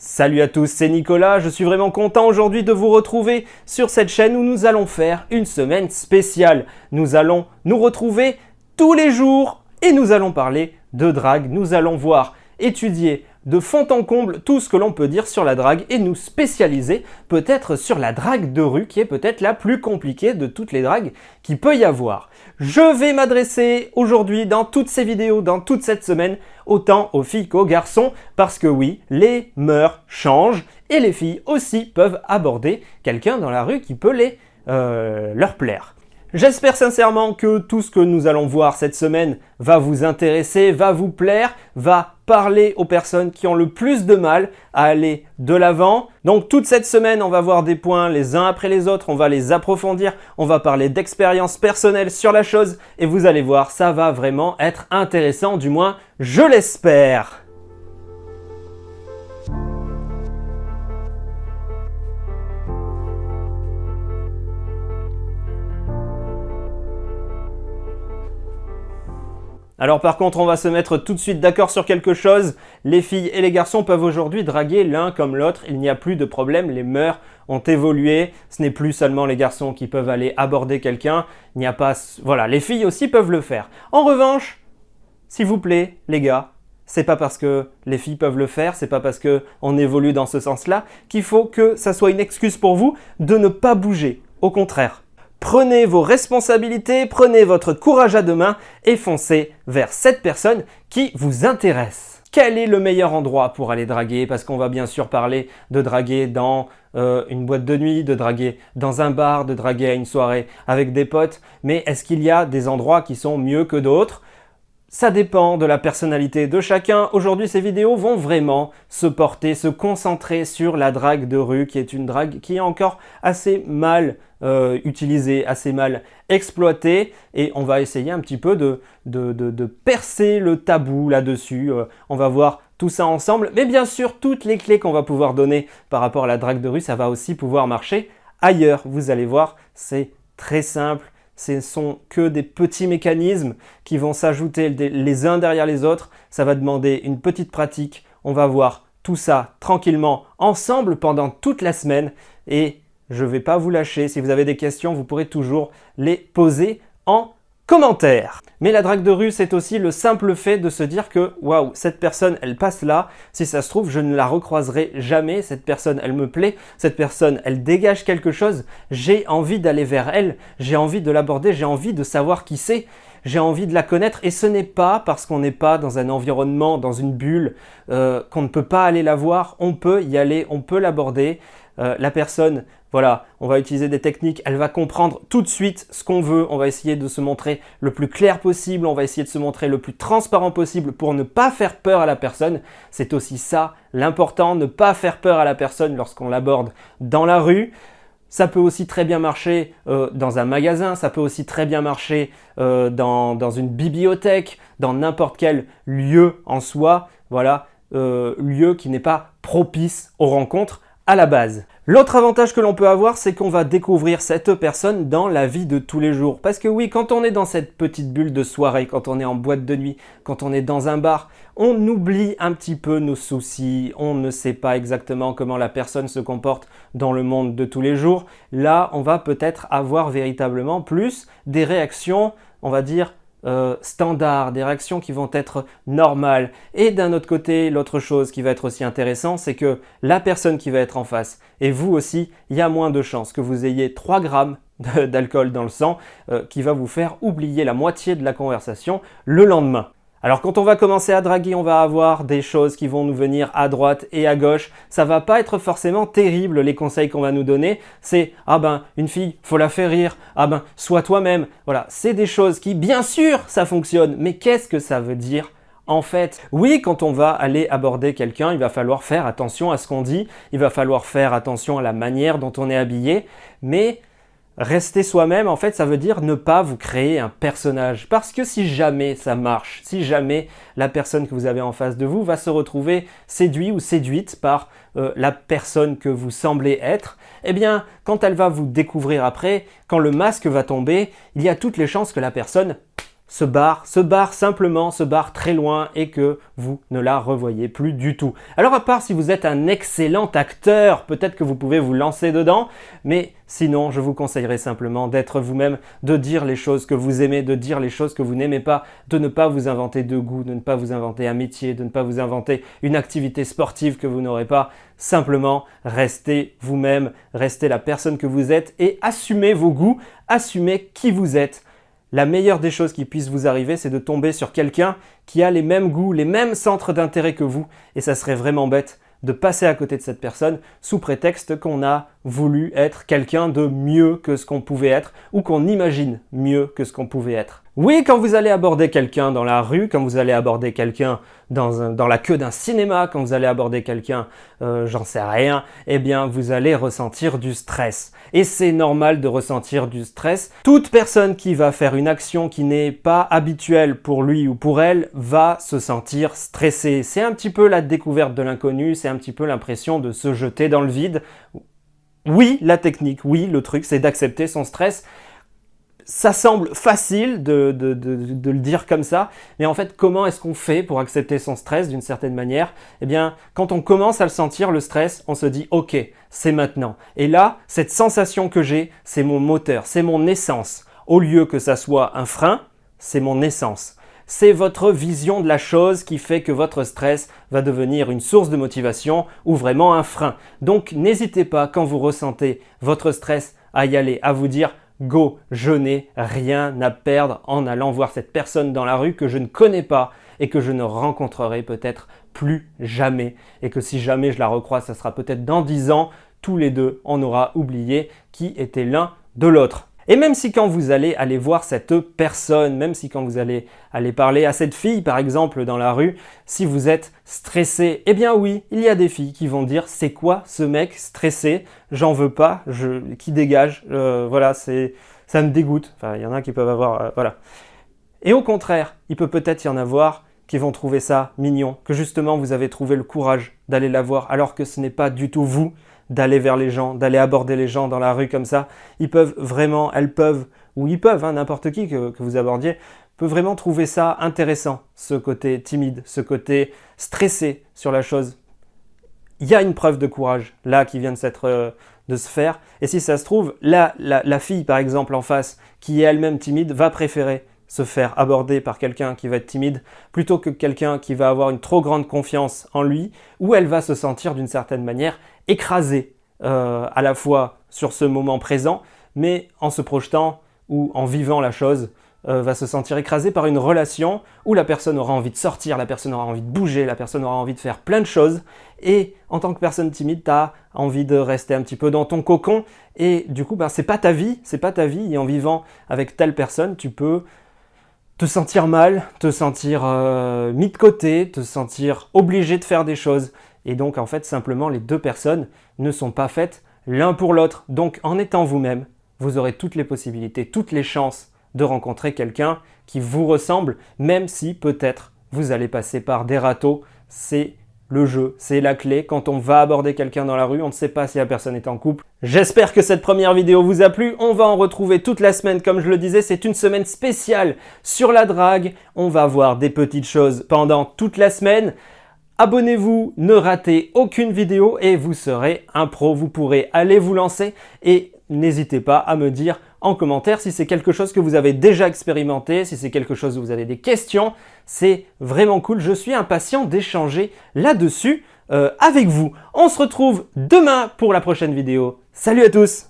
Salut à tous, c'est Nicolas, je suis vraiment content aujourd'hui de vous retrouver sur cette chaîne où nous allons faire une semaine spéciale. Nous allons nous retrouver tous les jours et nous allons parler de drague. Nous allons voir, étudier de fond en comble tout ce que l'on peut dire sur la drague et nous spécialiser peut-être sur la drague de rue qui est peut-être la plus compliquée de toutes les dragues qu'il peut y avoir. Je vais m'adresser aujourd'hui dans toutes ces vidéos, dans toute cette semaine, autant aux filles qu'aux garçons parce que oui, les mœurs changent et les filles aussi peuvent aborder quelqu'un dans la rue qui peut leur plaire. J'espère sincèrement que tout ce que nous allons voir cette semaine va vous intéresser, va vous plaire, va parler aux personnes qui ont le plus de mal à aller de l'avant. Donc toute cette semaine, on va voir des points les uns après les autres, on va les approfondir, on va parler d'expérience personnelle sur la chose et vous allez voir, ça va vraiment être intéressant, du moins je l'espère. Alors par contre, on va se mettre tout de suite d'accord sur quelque chose. Les filles et les garçons peuvent aujourd'hui draguer l'un comme l'autre. Il n'y a plus de problème, les mœurs ont évolué. Ce n'est plus seulement les garçons qui peuvent aller aborder quelqu'un. Il n'y a pas... Voilà, les filles aussi peuvent le faire. En revanche, s'il vous plaît, les gars, c'est pas parce que les filles peuvent le faire, c'est pas parce qu'on évolue dans ce sens-là qu'il faut que ça soit une excuse pour vous de ne pas bouger. Au contraire. Prenez vos responsabilités, prenez votre courage à deux mains et foncez vers cette personne qui vous intéresse. Quel est le meilleur endroit pour aller draguer? Parce qu'on va bien sûr parler de draguer dans une boîte de nuit, de draguer dans un bar, de draguer à une soirée avec des potes. Mais est-ce qu'il y a des endroits qui sont mieux que d'autres? Ça dépend de la personnalité de chacun. Aujourd'hui, ces vidéos vont vraiment se concentrer sur la drague de rue, qui est une drague qui est encore assez mal utilisée, assez mal exploitée. Et on va essayer un petit peu de percer le tabou là-dessus. On va voir tout ça ensemble. Mais bien sûr, toutes les clés qu'on va pouvoir donner par rapport à la drague de rue, ça va aussi pouvoir marcher ailleurs. Vous allez voir, c'est très simple. Ce ne sont que des petits mécanismes qui vont s'ajouter les uns derrière les autres. Ça va demander une petite pratique. On va voir tout ça tranquillement ensemble pendant toute la semaine. Et je ne vais pas vous lâcher. Si vous avez des questions, vous pourrez toujours les poser en commentaire. Mais la drague de rue, c'est aussi le simple fait de se dire que waouh, cette personne, elle passe là. Si ça se trouve, je ne la recroiserai jamais. Cette personne, elle me plaît. Cette personne, elle dégage quelque chose. J'ai envie d'aller vers elle. J'ai envie de l'aborder. J'ai envie de savoir qui c'est. J'ai envie de la connaître. Et ce n'est pas parce qu'on n'est pas dans un environnement, dans une bulle, qu'on ne peut pas aller la voir. On peut y aller, on peut l'aborder. La personne, voilà, on va utiliser des techniques, elle va comprendre tout de suite ce qu'on veut, on va essayer de se montrer le plus clair possible, on va essayer de se montrer le plus transparent possible pour ne pas faire peur à la personne. C'est aussi ça l'important, ne pas faire peur à la personne lorsqu'on l'aborde dans la rue. Ça peut aussi très bien marcher dans un magasin, ça peut aussi très bien marcher dans une bibliothèque, dans n'importe quel lieu en soi, voilà, lieu qui n'est pas propice aux rencontres à la base. L'autre avantage que l'on peut avoir, c'est qu'on va découvrir cette personne dans la vie de tous les jours. Parce que oui, quand on est dans cette petite bulle de soirée, quand on est en boîte de nuit, quand on est dans un bar, on oublie un petit peu nos soucis, on ne sait pas exactement comment la personne se comporte dans le monde de tous les jours. Là, on va peut-être avoir véritablement plus des réactions, on va dire, standards, des réactions qui vont être normales. Et d'un autre côté, l'autre chose qui va être aussi intéressant, c'est que la personne qui va être en face et vous aussi, il y a moins de chances que vous ayez 3 grammes d'alcool dans le sang qui va vous faire oublier la moitié de la conversation le lendemain. Alors quand on va commencer à draguer, on va avoir des choses qui vont nous venir à droite et à gauche. Ça va pas être forcément terrible les conseils qu'on va nous donner. C'est « Ah ben, une fille, faut la faire rire. Ah ben, sois toi-même. » Voilà, c'est des choses qui, bien sûr, ça fonctionne. Mais qu'est-ce que ça veut dire en fait? Oui, quand on va aller aborder quelqu'un, il va falloir faire attention à ce qu'on dit. Il va falloir faire attention à la manière dont on est habillé. Mais rester soi-même, en fait, ça veut dire ne pas vous créer un personnage. Parce que si jamais ça marche, si jamais la personne que vous avez en face de vous va se retrouver séduit ou séduite par la personne que vous semblez être, eh bien, quand elle va vous découvrir après, quand le masque va tomber, il y a toutes les chances que la personne se barre simplement, se barre très loin et que vous ne la revoyez plus du tout. Alors à part si vous êtes un excellent acteur, peut-être que vous pouvez vous lancer dedans, mais sinon je vous conseillerais simplement d'être vous-même, de dire les choses que vous aimez, de dire les choses que vous n'aimez pas, de ne pas vous inventer de goût, de ne pas vous inventer un métier, de ne pas vous inventer une activité sportive que vous n'aurez pas. Simplement, restez vous-même, restez la personne que vous êtes et assumez vos goûts, assumez qui vous êtes. La meilleure des choses qui puisse vous arriver, c'est de tomber sur quelqu'un qui a les mêmes goûts, les mêmes centres d'intérêt que vous. Et ça serait vraiment bête de passer à côté de cette personne sous prétexte qu'on a voulu être quelqu'un de mieux que ce qu'on pouvait être ou qu'on imagine mieux que ce qu'on pouvait être. Oui, quand vous allez aborder quelqu'un dans la rue, quand vous allez aborder quelqu'un dans la queue d'un cinéma, quand vous allez aborder quelqu'un, j'en sais rien, eh bien vous allez ressentir du stress. Et c'est normal de ressentir du stress. Toute personne qui va faire une action qui n'est pas habituelle pour lui ou pour elle va se sentir stressée. C'est un petit peu la découverte de l'inconnu, c'est un petit peu l'impression de se jeter dans le vide. Oui, la technique, oui, le truc, c'est d'accepter son stress. Ça semble facile de le dire comme ça, mais en fait, comment est-ce qu'on fait pour accepter son stress d'une certaine manière? Eh bien, quand on commence à le sentir, le stress, on se dit « Ok, c'est maintenant ». Et là, cette sensation que j'ai, c'est mon moteur, c'est mon essence. Au lieu que ça soit un frein, c'est mon essence. C'est votre vision de la chose qui fait que votre stress va devenir une source de motivation ou vraiment un frein. Donc, n'hésitez pas, quand vous ressentez votre stress, à y aller, à vous dire « Go, je n'ai rien à perdre en allant voir cette personne dans la rue que je ne connais pas et que je ne rencontrerai peut-être plus jamais. Et que si jamais je la recroise, ça sera peut-être dans 10 ans, tous les deux, on aura oublié qui était l'un de l'autre. » Et même si quand vous allez aller voir cette personne, même si quand vous allez aller parler à cette fille par exemple dans la rue, si vous êtes stressé, eh bien oui, il y a des filles qui vont dire « C'est quoi ce mec stressé? J'en veux pas, qui dégage, voilà, ça me dégoûte. » Enfin, il y en a qui peuvent avoir, voilà. Et au contraire, il peut peut-être y en avoir qui vont trouver ça mignon, que justement vous avez trouvé le courage d'aller la voir alors que ce n'est pas du tout vous, d'aller vers les gens, d'aller aborder les gens dans la rue comme ça. Ils peuvent vraiment, elles peuvent, ou ils peuvent, n'importe qui que vous abordiez, peut vraiment trouver ça intéressant, ce côté timide, ce côté stressé sur la chose. Il y a une preuve de courage là qui vient de se faire. Et si ça se trouve, la fille par exemple en face, qui est elle-même timide, va préférer se faire aborder par quelqu'un qui va être timide plutôt que quelqu'un qui va avoir une trop grande confiance en lui, où elle va se sentir d'une certaine manière écrasée à la fois sur ce moment présent, mais en se projetant ou en vivant la chose, va se sentir écrasée par une relation où la personne aura envie de sortir, la personne aura envie de bouger, la personne aura envie de faire plein de choses, et en tant que personne timide, tu as envie de rester un petit peu dans ton cocon, et du coup, c'est pas ta vie, et en vivant avec telle personne, tu peux te sentir mal, te sentir mis de côté, te sentir obligé de faire des choses. Et donc, en fait, simplement, les deux personnes ne sont pas faites l'un pour l'autre. Donc, en étant vous-même, vous aurez toutes les possibilités, toutes les chances de rencontrer quelqu'un qui vous ressemble, même si peut-être vous allez passer par des râteaux. C'est le jeu, c'est la clé. Quand on va aborder quelqu'un dans la rue, on ne sait pas si la personne est en couple. J'espère que cette première vidéo vous a plu. On va en retrouver toute la semaine, comme je le disais, c'est une semaine spéciale sur la drague. On va voir des petites choses pendant toute la semaine. Abonnez-vous, ne ratez aucune vidéo et vous serez un pro. Vous pourrez aller vous lancer et n'hésitez pas à me dire en commentaire si c'est quelque chose que vous avez déjà expérimenté, si c'est quelque chose où vous avez des questions. C'est vraiment cool. Je suis impatient d'échanger là-dessus avec vous. On se retrouve demain pour la prochaine vidéo. Salut à tous!